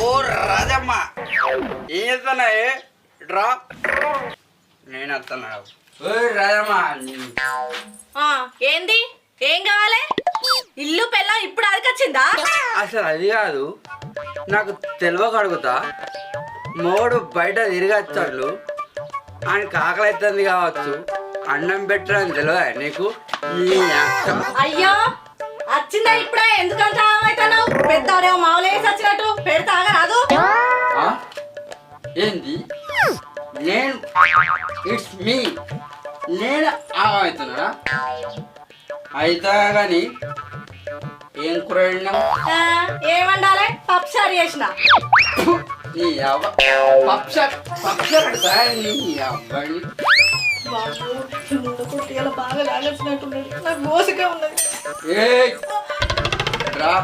ఓ రాజమ్మ ఏం చేస్తున్నాయి డ్రా నేను వస్తున్నాడు. ఓ రాజమ్మ ఏంది ఏం కావాలి? ఇల్లు పెళ్ళ ఇప్పుడు అదికొచ్చిందా? అసలు అది కాదు, నాకు తెలియక అడుగుతా. మోడు బయట తిరిగొచ్చాడు, ఆయనకి ఆకలి అవుతుంది కావచ్చు, అన్నం పెట్టరని తెలియదా నీకు? అయ్యో వచ్చిందా ఇప్పుడే? ఎందుకంత అవుతున్నావు? పెద్దవాడేమో మామూలు వేసి వచ్చినట్టు పెడితే ఆగరాదు. ఏంది నేను ఇట్స్ మీ నేను ఆగమవుతున్నా అయితే కానీ ఏం కూర ఏమండాలి? పప్పుసారి చేసిన నీ అవ్వ పక్షా నీ అవ్వని బాగా లాగేసినట్టున్నాడు. నాకు మోసగా ఉన్నది. రా